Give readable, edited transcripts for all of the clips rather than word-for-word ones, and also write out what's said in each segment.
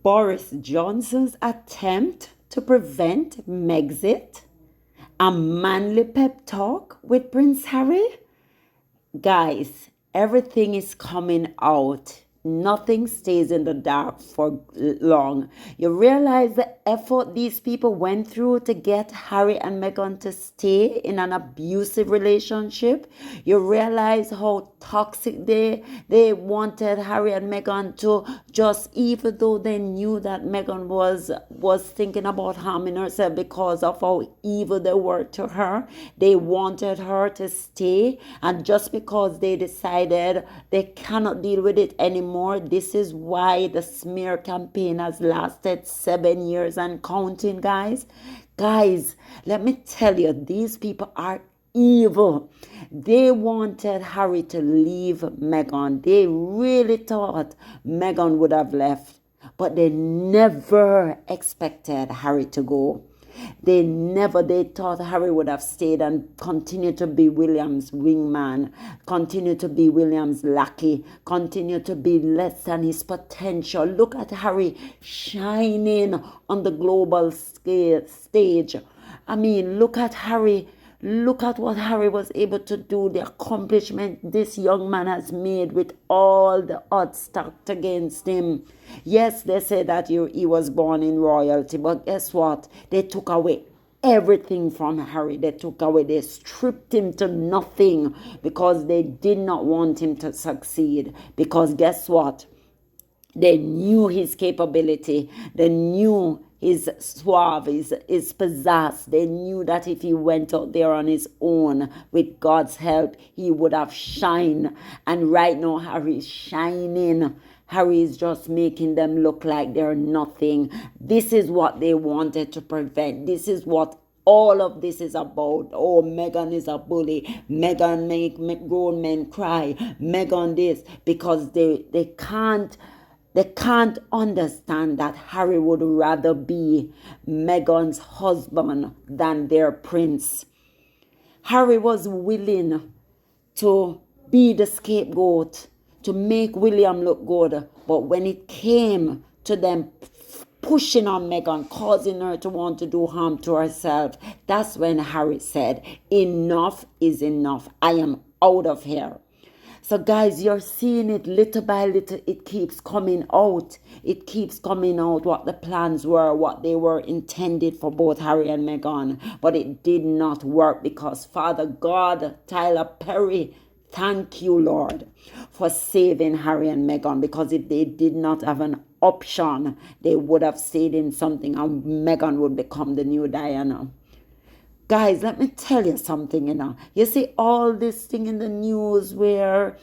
Boris Johnson's attempt to prevent Megxit, a manly pep talk with Prince Harry. Guys, everything is coming out. Nothing stays in the dark for long. You realize the effort these people went through to get Harry and Meghan to stay in an abusive relationship. You realize how toxic they wanted Harry and Meghan to just, even though they knew that Meghan was thinking about harming herself because of how evil they were to her. They wanted her to stay, and just because they decided they cannot deal with it anymore, this is why the smear campaign has lasted 7 years and counting, guys. Guys, let me tell you, these people are evil. They wanted Harry to leave Meghan. They really thought Meghan would have left, but they never expected Harry to go. They thought Harry would have stayed and continued to be William's wingman, continue to be William's lackey, continue to be less than his potential. Look at Harry shining on the global stage. I mean, look at Harry. Look at what Harry was able to do, the accomplishment this young man has made with all the odds stacked against him. Yes, they say that he was born in royalty, but guess what? They took away everything from Harry. They stripped him to nothing because they did not want him to succeed. Because guess what? They knew his capability. They knew his suave, his pizzazz. They knew that if he went out there on his own with God's help, he would have shined. And right now, Harry's shining. Harry is just making them look like they're nothing. This is what they wanted to prevent. This is what all of this is about. Oh, Meghan is a bully. Meghan make grown men cry. Meghan this, because they can't understand that Harry would rather be Meghan's husband than their prince. Harry was willing to be the scapegoat, to make William look good. But when it came to them pushing on Meghan, causing her to want to do harm to herself, that's when Harry said, enough is enough. I am out of here. So guys, you're seeing it little by little. It keeps coming out. It keeps coming out what the plans were, what they were intended for both Harry and Meghan. But it did not work because Father God, Tyler Perry, thank you, Lord, for saving Harry and Meghan. Because if they did not have an option, they would have stayed in something and Meghan would become the new Diana. Guys, let me tell you something, You see all this thing in the news where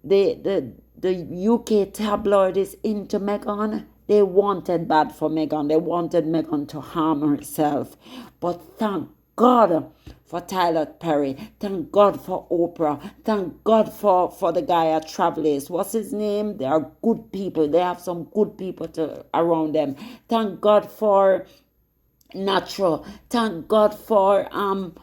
the UK tabloid is into Meghan. They wanted bad for Meghan. They wanted Meghan to harm herself. But thank God for Tyler Perry. Thank God for Oprah. Thank God for the guy at Travelers. What's his name? They are good people. They have some good people around them. Thank God for Natural. Thank God for oh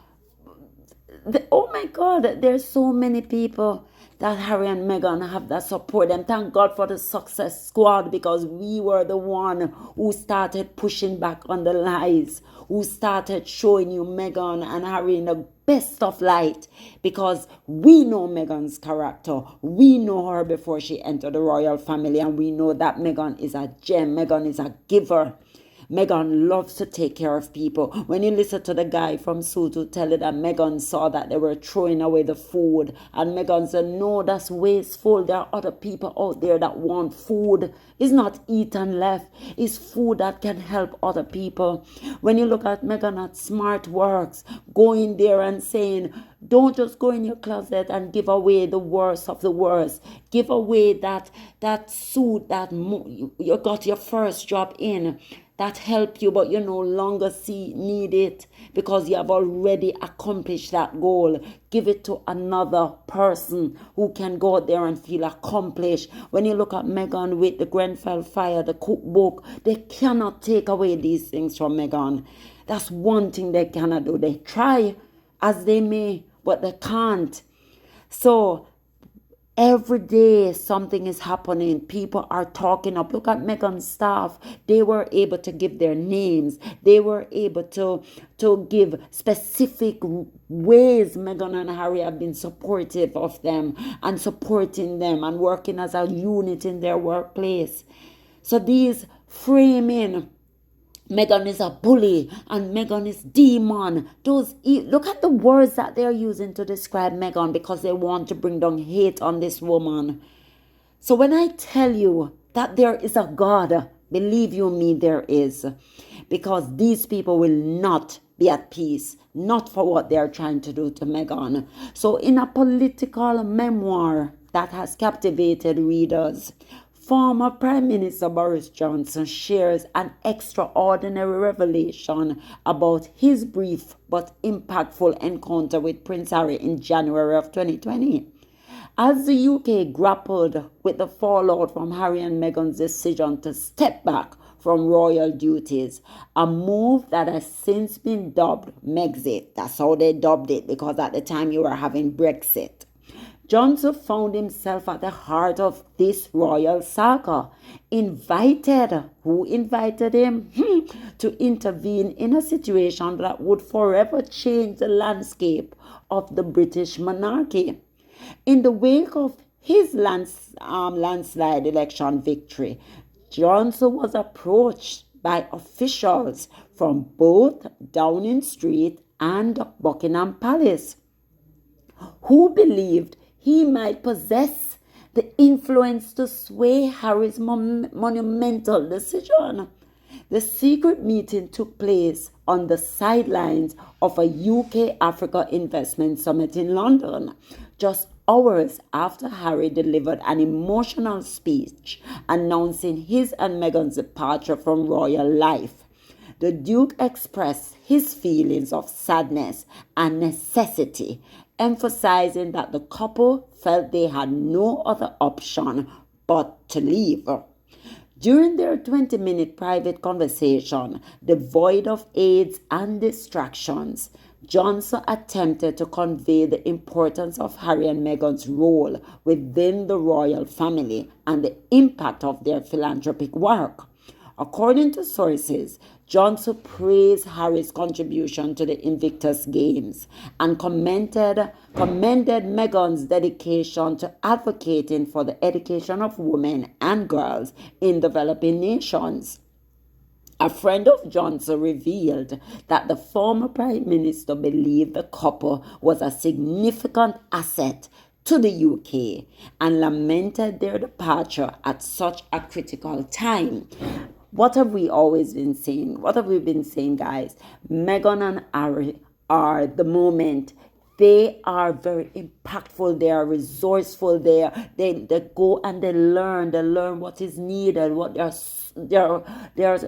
my God, there's so many people that Harry and Meghan have that support them. Thank God for the Success Squad, because we were the one who started pushing back on the lies, who started showing you Meghan and Harry in the best of light, because we know Meghan's character. We know her before she entered the royal family, and we know that Meghan is a gem. Meghan is a giver. Meghan loves to take care of people. When you listen to the guy from Sutu tell it that Meghan saw that they were throwing away the food, and Meghan said, no, that's wasteful. There are other people out there that want food. It's not eaten left. It's food that can help other people. When you look at Meghan at Smart Works, going there and saying, don't just go in your closet and give away the worst of the worst. Give away that suit that you got your first job in, that help you, but you no longer need it because you have already accomplished that goal. Give it to another person who can go out there and feel accomplished. When you look at Meghan with the Grenfell fire, the cookbook, they cannot take away these things from Meghan. That's one thing they cannot do. They try as they may, but they can't. So Every day something is happening. People are talking up. Look at Meghan's staff. They were able to give their names. They were able to give specific ways Meghan and Harry have been supportive of them and supporting them and working as a unit in their workplace. So these framing Meghan is a bully and Meghan is demon. Look at the words that they're using to describe Meghan because they want to bring down hate on this woman. So when I tell you that there is a God, believe you me, there is. Because these people will not be at peace, not for what they are trying to do to Meghan. So in a political memoir that has captivated readers, former Prime Minister Boris Johnson shares an extraordinary revelation about his brief but impactful encounter with Prince Harry in January of 2020. As the UK grappled with the fallout from Harry and Meghan's decision to step back from royal duties, a move that has since been dubbed Megxit. That's how they dubbed it, because at the time you were having Brexit. Johnson found himself at the heart of this royal saga. Who invited him? To intervene in a situation that would forever change the landscape of the British monarchy. In the wake of his landslide election victory, Johnson was approached by officials from both Downing Street and Buckingham Palace, who believed he might possess the influence to sway Harry's monumental decision. The secret meeting took place on the sidelines of a UK Africa Investment Summit in London, just hours after Harry delivered an emotional speech announcing his and Meghan's departure from royal life. The Duke expressed his feelings of sadness and necessity, emphasizing that the couple felt they had no other option but to leave. During their 20-minute private conversation, devoid of aids and distractions, Johnson attempted to convey the importance of Harry and Meghan's role within the royal family and the impact of their philanthropic work. According to sources, Johnson praised Harry's contribution to the Invictus Games and commended Meghan's dedication to advocating for the education of women and girls in developing nations. A friend of Johnson revealed that the former Prime Minister believed the couple was a significant asset to the UK and lamented their departure at such a critical time. What have we always been saying? What have we been saying, guys? Meghan and Harry are the moment. They are very impactful. They are resourceful. They go and they learn what is needed. They're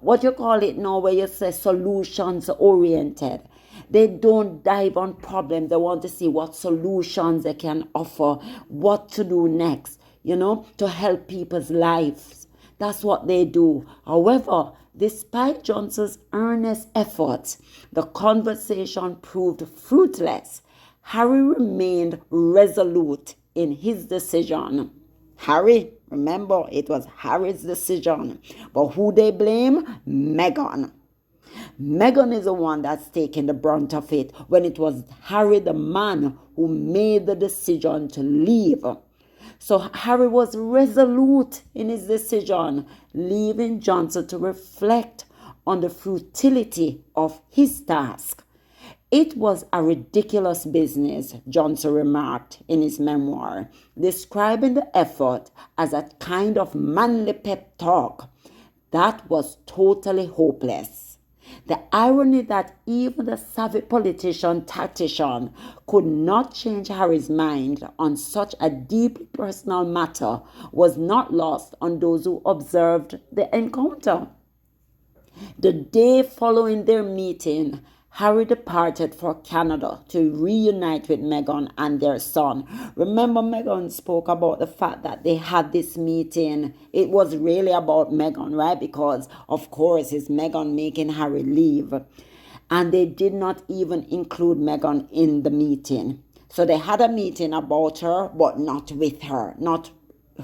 what you call it now, where you say solutions oriented. They don't dive on problems. They want to see what solutions they can offer, what to do next, to help people's lives. That's what they do. However, despite Johnson's earnest efforts, the conversation proved fruitless. Harry remained resolute in his decision. Harry, remember, it was Harry's decision. But who they blame? Meghan. Meghan is the one that's taking the brunt of it when it was Harry, the man, who made the decision to leave. So Harry was resolute in his decision, leaving Johnson to reflect on the futility of his task. It was a ridiculous business, Johnson remarked in his memoir, describing the effort as a kind of manly pep talk that was totally hopeless. The irony that even the savvy tactician could not change Harry's mind on such a deeply personal matter was not lost on those who observed the encounter. The day following their meeting, Harry departed for Canada to reunite with Meghan and their son. Remember, Meghan spoke about the fact that they had this meeting. It was really about Meghan, right? Because, of course, it's Meghan making Harry leave. And they did not even include Meghan in the meeting. So they had a meeting about her, but not with her, not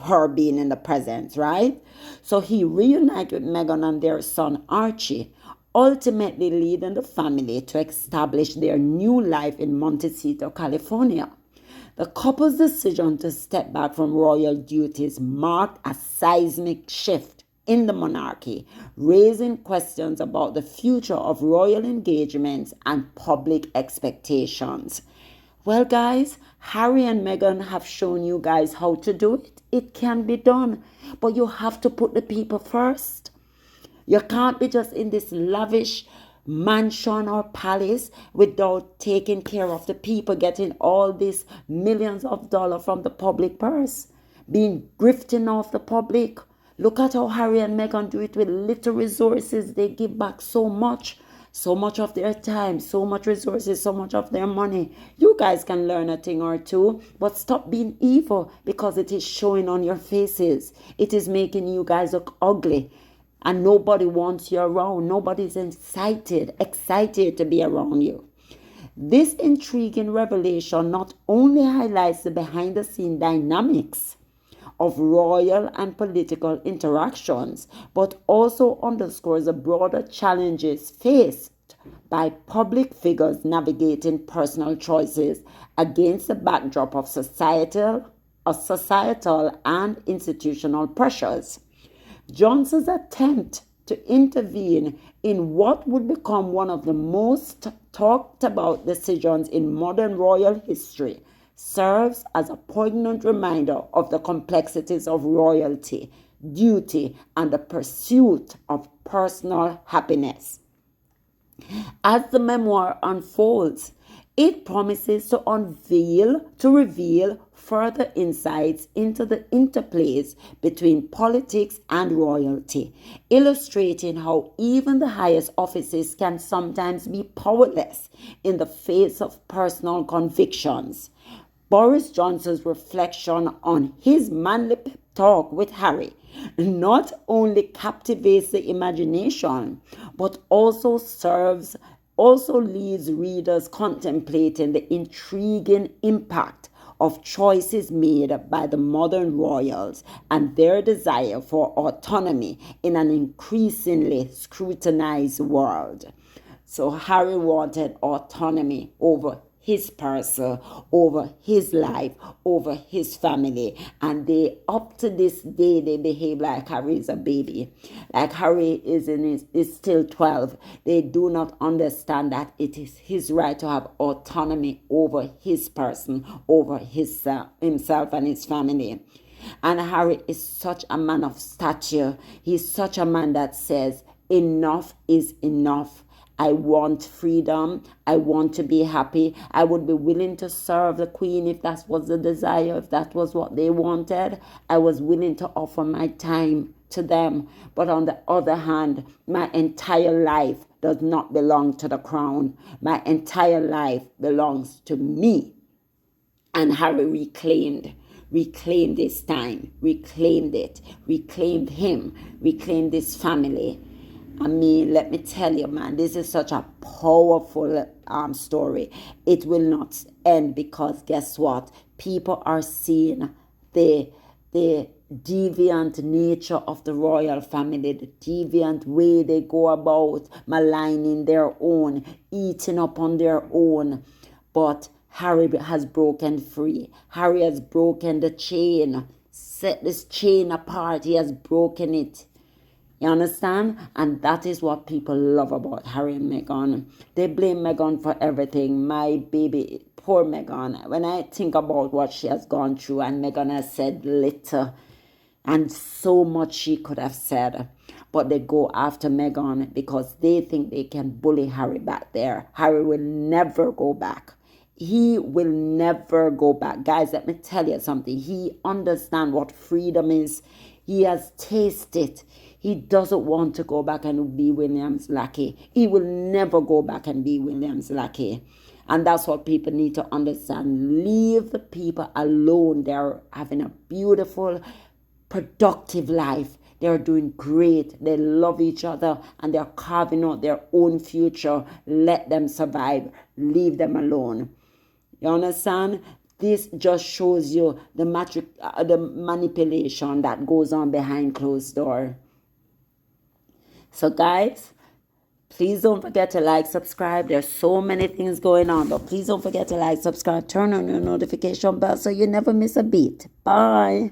her being in the presence, right? So he reunited with Meghan and their son Archie, ultimately leading the family to establish their new life in Montecito, California. The couple's decision to step back from royal duties marked a seismic shift in the monarchy, raising questions about the future of royal engagements and public expectations. Well, guys, Harry and Meghan have shown you guys how to do it. It can be done, but you have to put the people first. You can't be just in this lavish mansion or palace without taking care of the people, getting all these millions of dollars from the public purse, being grifting off the public. Look at how Harry and Meghan do it with little resources. They give back so much of their time, so much resources, so much of their money. You guys can learn a thing or two, but stop being evil because it is showing on your faces. It is making you guys look ugly. And nobody wants you around. Nobody's excited to be around you. This intriguing revelation not only highlights the behind-the-scene dynamics of royal and political interactions, but also underscores the broader challenges faced by public figures navigating personal choices against the backdrop of societal and institutional pressures. Johnson's attempt to intervene in what would become one of the most talked about decisions in modern royal history serves as a poignant reminder of the complexities of royalty, duty, and the pursuit of personal happiness. As the memoir unfolds, it promises to reveal further insights into the interplays between politics and royalty, illustrating how even the highest offices can sometimes be powerless in the face of personal convictions. Boris Johnson's reflection on his manly pep talk with Harry not only captivates the imagination, but also leaves readers contemplating the intriguing impact of choices made by the modern royals and their desire for autonomy in an increasingly scrutinized world. So Harry wanted autonomy over his person, over his life, over his family. And they, up to this day, they behave like Harry is a baby. Like Harry is still 12. They do not understand that it is his right to have autonomy over his person, over himself and his family. And Harry is such a man of stature. He's such a man that says, enough is enough. I want freedom. I want to be happy. I would be willing to serve the Queen if that was the desire, if that was what they wanted. I was willing to offer my time to them. But on the other hand, my entire life does not belong to the crown. My entire life belongs to me. And Harry reclaimed his time, reclaimed it, reclaimed him, reclaimed his family. I mean, let me tell you, man, this is such a powerful story. It will not end because guess what? People are seeing the deviant nature of the royal family, the deviant way they go about maligning their own, eating up on their own. But Harry has broken free. Harry has broken the chain, set this chain apart. He has broken it. You understand? And that is what people love about Harry and Meghan. They blame Meghan for everything. My baby, poor Meghan. When I think about what she has gone through, and Meghan has said little, and so much she could have said. But they go after Meghan because they think they can bully Harry back there. Harry will never go back. He will never go back. Guys, let me tell you something. He understands what freedom is. He has tasted. He doesn't want to go back and be William's lackey. He will never go back and be William's lackey. And that's what people need to understand. Leave the people alone. They're having a beautiful, productive life. They're doing great. They love each other and they're carving out their own future. Let them survive. Leave them alone. You understand? This just shows you the manipulation that goes on behind closed door. So guys, please don't forget to like, subscribe. There's so many things going on, but please don't forget to like, subscribe, turn on your notification bell so you never miss a beat. Bye.